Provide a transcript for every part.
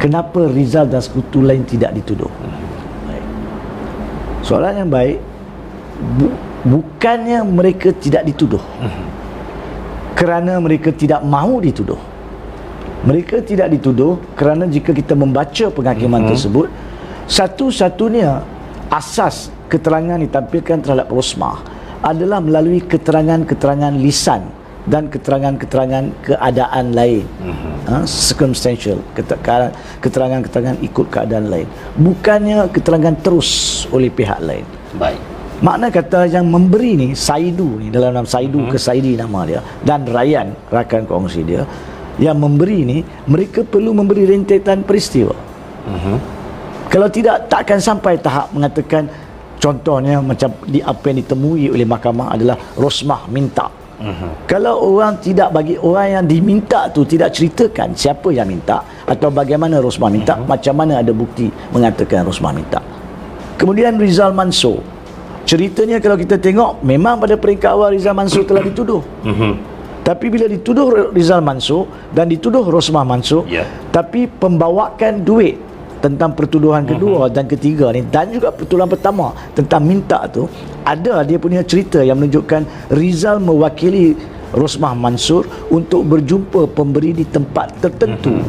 Kenapa Rizal dan sekutu lain tidak dituduh? Baik. Soalan yang baik. Bukannya mereka tidak dituduh, kerana mereka tidak mahu dituduh. Mereka tidak dituduh kerana jika kita membaca penghakiman tersebut, satu-satunya asas keterangan ditampilkan terhadap Rosmah adalah melalui keterangan-keterangan lisan dan keterangan-keterangan keadaan lain, circumstantial, keterangan-keterangan ikut keadaan lain, bukannya keterangan terus oleh pihak lain. Baik. Makna kata yang memberi ni, Saidu ni, dalam nama Saidu ke Saidi nama dia, dan Ryan, rakan kongsi dia, yang memberi ni, mereka perlu memberi rentetan peristiwa. Kalau tidak, takkan sampai tahap mengatakan, contohnya macam apa yang ditemui oleh mahkamah adalah Rosmah minta. Kalau orang tidak bagi orang yang diminta tu tidak ceritakan siapa yang minta atau bagaimana Rosmah minta, macam mana ada bukti mengatakan Rosmah minta. Kemudian Rizal Mansur, ceritanya kalau kita tengok, memang pada peringkat awal Rizal Mansur telah dituduh. Tapi bila dituduh Rizal Mansur dan dituduh Rosmah Mansur, tapi pembawakan duit tentang pertuduhan kedua dan ketiga ni, dan juga pertuduhan pertama tentang minta tu, ada dia punya cerita yang menunjukkan Rizal mewakili Rosmah Mansur untuk berjumpa pemberi di tempat tertentu.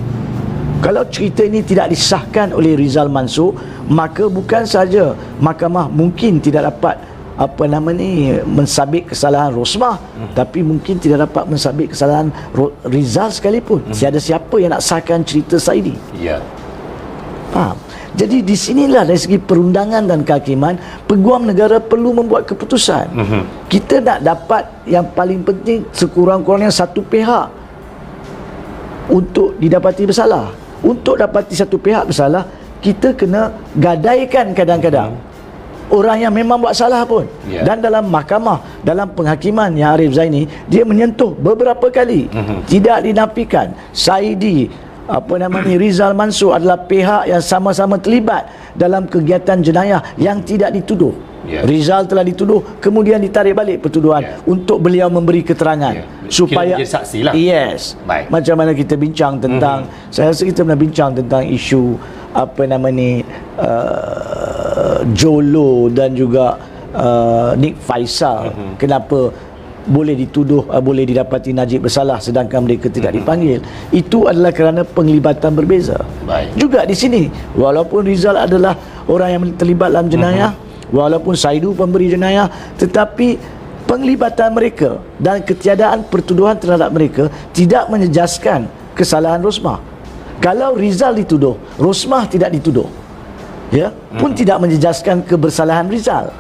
Kalau cerita ini tidak disahkan oleh Rizal Mansur, maka bukan saja mahkamah mungkin tidak dapat mensabit kesalahan Rosmah, tapi mungkin tidak dapat mensabit kesalahan Rizal sekalipun. Tiada siapa yang nak sahkan cerita Saidi. Faham? Jadi di sinilah dari segi perundangan dan kehakiman, peguam negara perlu membuat keputusan. Kita nak dapat yang paling penting sekurang-kurangnya satu pihak untuk didapati bersalah. Untuk dapati satu pihak bersalah, kita kena gadaikan kadang-kadang orang yang memang buat salah pun. Dan dalam mahkamah, dalam penghakiman yang Arif Zaini, dia menyentuh beberapa kali, tidak dinafikan Saidi Rizal Mansur adalah pihak yang sama-sama terlibat dalam kegiatan jenayah yang tidak dituduh. Rizal telah dituduh, kemudian ditarik balik pertuduhan untuk beliau memberi keterangan supaya dia saksi lah. Baik. Macam mana kita bincang tentang saya rasa kita pernah bincang tentang isu Jolo dan juga Nick Faisal, kenapa boleh dituduh, boleh didapati Najib bersalah sedangkan mereka tidak dipanggil. Itu adalah kerana penglibatan berbeza. Juga di sini, walaupun Rizal adalah orang yang terlibat dalam jenayah, walaupun Saidu pemberi jenayah, tetapi penglibatan mereka dan ketiadaan pertuduhan terhadap mereka tidak menjejaskan kesalahan Rosmah. Kalau Rizal dituduh, Rosmah tidak dituduh, pun tidak menjejaskan kebersalahan Rizal.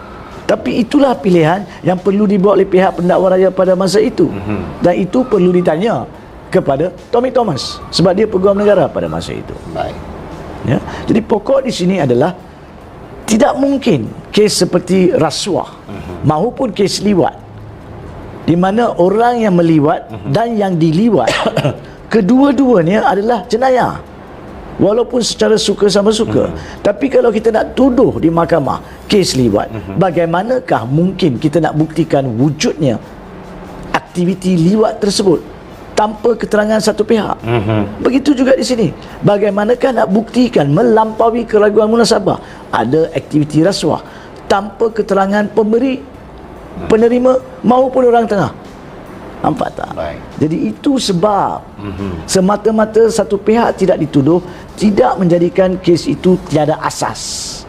Tapi itulah pilihan yang perlu dibuat oleh pihak pendakwa raya pada masa itu. Dan itu perlu ditanya kepada Tommy Thomas, sebab dia peguam negara pada masa itu. Jadi pokok di sini adalah tidak mungkin kes seperti rasuah maupun kes liwat, di mana orang yang meliwat dan yang diliwat kedua-duanya adalah jenayah, walaupun secara suka sama suka. Tapi kalau kita nak tuduh di mahkamah kes liwat, bagaimanakah mungkin kita nak buktikan wujudnya aktiviti liwat tersebut tanpa keterangan satu pihak? Begitu juga di sini, bagaimanakah nak buktikan melampaui keraguan munasabah ada aktiviti rasuah tanpa keterangan pemberi, penerima maupun orang tengah? Nampak tak? Jadi itu sebab semata-mata satu pihak tidak dituduh tidak menjadikan kes itu tiada asas.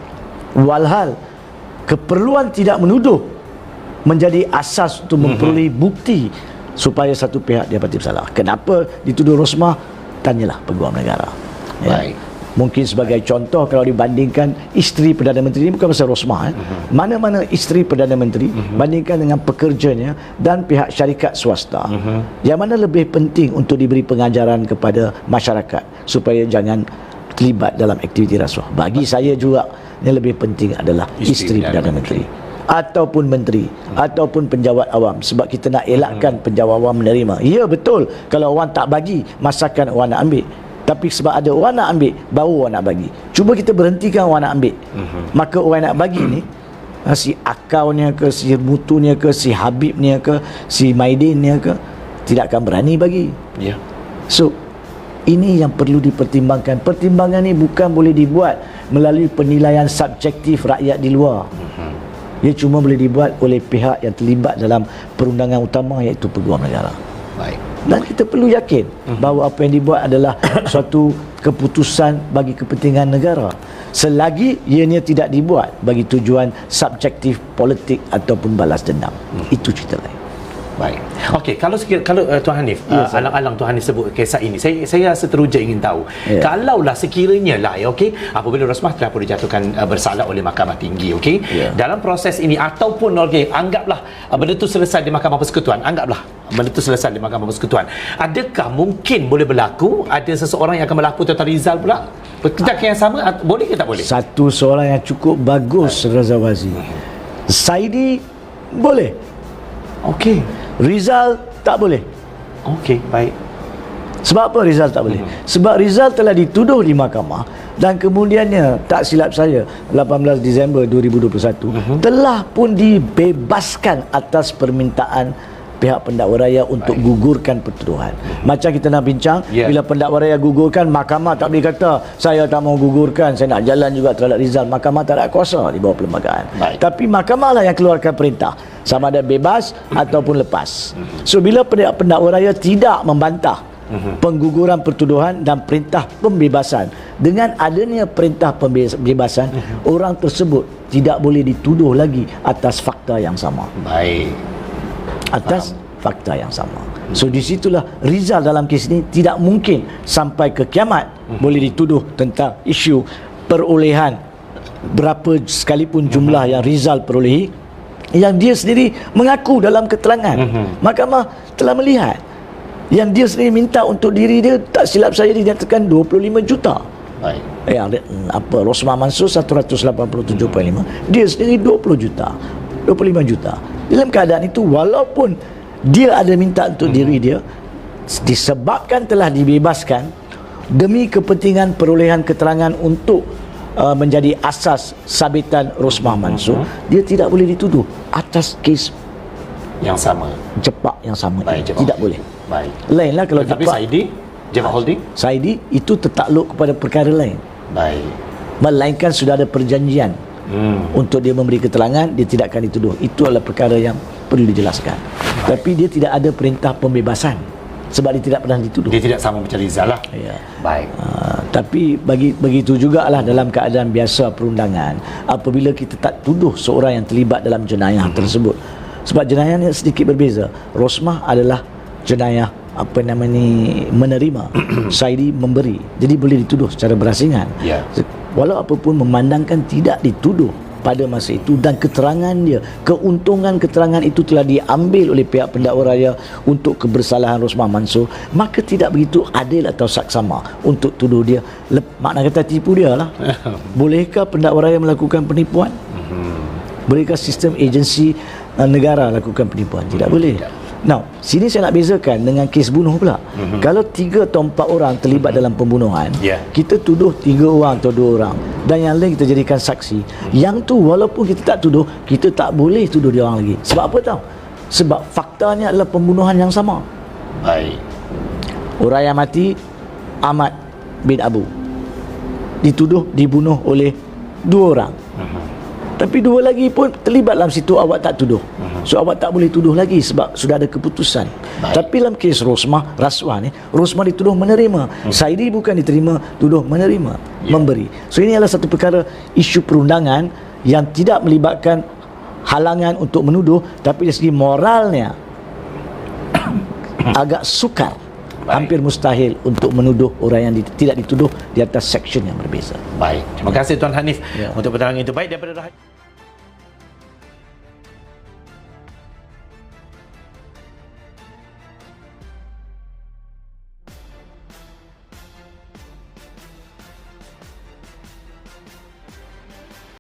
Walhal keperluan tidak menuduh menjadi asas untuk memperoleh bukti supaya satu pihak dapati bersalah. Kenapa dituduh Rosmah? Tanyalah peguam negara. Mungkin sebagai contoh, kalau dibandingkan isteri Perdana Menteri, ini bukan pasal Rosmah, mana-mana isteri Perdana Menteri bandingkan dengan pekerjanya dan pihak syarikat swasta, yang mana lebih penting untuk diberi pengajaran kepada masyarakat supaya jangan terlibat dalam aktiviti rasuah? Bagi saya juga yang lebih penting adalah isteri Perdana Menteri ataupun menteri ataupun penjawat awam, sebab kita nak elakkan penjawat awam menerima. Ya betul, kalau orang tak bagi masakan orang nak ambil, tapi sebab ada orang nak ambil, baru orang nak bagi. Cuba kita berhentikan orang nak ambil, maka orang nak bagi ni, si Akaunya ke, si Mutunya ke, si Habibnya ke, si Maidinnya ke, tidak akan berani bagi. So Ini yang perlu dipertimbangkan. Pertimbangan ini bukan boleh dibuat melalui penilaian subjektif rakyat di luar. Ia cuma boleh dibuat oleh pihak yang terlibat dalam perundangan utama, iaitu Peguam Negara. Baik. Dan kita perlu yakin bahawa apa yang dibuat adalah suatu keputusan bagi kepentingan negara, selagi ianya tidak dibuat bagi tujuan subjektif politik ataupun balas dendam. Itu cerita lain. Baik. Okey, kalau Tuan Hanif, alang-alang Tuan Hanif sebut kisah ini, saya seteruja ingin tahu. Kalaulah sekiranya lah, okey, apabila Rosmah telah pun dijatuhkan bersalah oleh Mahkamah Tinggi, okey, dalam proses ini ataupun anggaplah benda itu selesai di Mahkamah Persekutuan, adakah mungkin boleh berlaku ada seseorang yang akan berlaku Tuan Rizal pula? Tindakan yang sama boleh ke tak boleh? Satu soalan yang cukup bagus, Razak Wazi. Saidi boleh. Okey. Rizal tak boleh. Okey, baik. Sebab apa Rizal tak boleh? Sebab Rizal telah dituduh di mahkamah dan kemudiannya, tak silap saya, 18 Disember 2021 telah pun dibebaskan atas permintaan pihak pendakwa raya untuk gugurkan pertuduhan. Macam kita nak bincang, bila pendakwa raya gugurkan, mahkamah tak boleh kata saya tak mau gugurkan, saya nak jalan juga terhadap Rizal. Mahkamah tak ada kuasa di bawah perlembagaan. Tapi mahkamah lah yang keluarkan perintah, sama ada bebas ataupun lepas. So bila pendakwa raya tidak membantah pengguguran pertuduhan dan perintah pembebasan, dengan adanya perintah pembebasan, orang tersebut tidak boleh dituduh lagi atas fakta yang sama. Baik. Atas fakta yang sama. So di situlah Rizal dalam kes ini tidak mungkin sampai ke kiamat boleh dituduh tentang isu perolehan berapa sekalipun jumlah yang Rizal perolehi, yang dia sendiri mengaku dalam keterangan. Mahkamah telah melihat yang dia sendiri minta untuk diri dia, tak silap saya dinyatakan 25 juta. Baik. Rosmah Mansur 187.5, dia sendiri 20 juta, 25 juta. Dalam keadaan itu, walaupun dia ada minta untuk diri dia, disebabkan telah dibebaskan demi kepentingan perolehan keterangan untuk menjadi asas sabitan Rosmah Mansur, dia tidak boleh dituduh atas kes yang sama, Jepak yang sama. Tidak boleh. Baik. Lainlah kalau Tapi Saidi, Jepak Holding, Saidi itu tertakluk kepada perkara lain. baik. Melainkan sudah ada perjanjian untuk dia memberi keterangan, dia tidak akan dituduh. Itu adalah perkara yang perlu dijelaskan. Tapi dia tidak ada perintah pembebasan sebab dia tidak pernah dituduh. Dia tidak sama macam Rizal lah. Ya. Baik. Tapi begitu jugalah dalam keadaan biasa perundangan, apabila kita tak tuduh seorang yang terlibat dalam jenayah tersebut. Sebab jenayahnya sedikit berbeza. Rosmah adalah jenayah menerima, Saidi memberi. Jadi boleh dituduh secara berasingan. Walau apapun, memandangkan tidak dituduh pada masa itu dan keterangan dia, keuntungan keterangan itu telah diambil oleh pihak pendakwa raya untuk kebersalahan Rosmah Mansur, maka tidak begitu adil atau saksama untuk tuduh dia. Makna kata tipu dia lah. Bolehkah pendakwa raya melakukan penipuan? Bolehkah sistem agensi negara lakukan penipuan? Tidak boleh. Now, sini saya nak bezakan dengan kes bunuh pula. Kalau 3 atau 4 orang terlibat dalam pembunuhan, kita tuduh 3 orang atau 2 orang dan yang lain kita jadikan saksi. Yang tu walaupun kita tak tuduh, kita tak boleh tuduh dia orang lagi. Sebab apa tahu? Sebab faktanya adalah pembunuhan yang sama. Baik. Orang yang mati Ahmad bin Abu dituduh dibunuh oleh 2 orang. Tapi 2 lagi pun terlibat dalam situ, awak tak tuduh. So awak tak boleh tuduh lagi sebab sudah ada keputusan. Tapi dalam kes Rosmah, rasuah ni, Rosmah dituduh menerima. Saidi bukan diterima, tuduh menerima, memberi. So ini adalah satu perkara isu perundangan yang tidak melibatkan halangan untuk menuduh, tapi dari segi moralnya agak sukar. Hampir mustahil untuk menuduh orang yang tidak dituduh di atas seksyen yang berbeza. Baik. Terima kasih Tuan Hanif untuk penerangan itu. Baik, daripada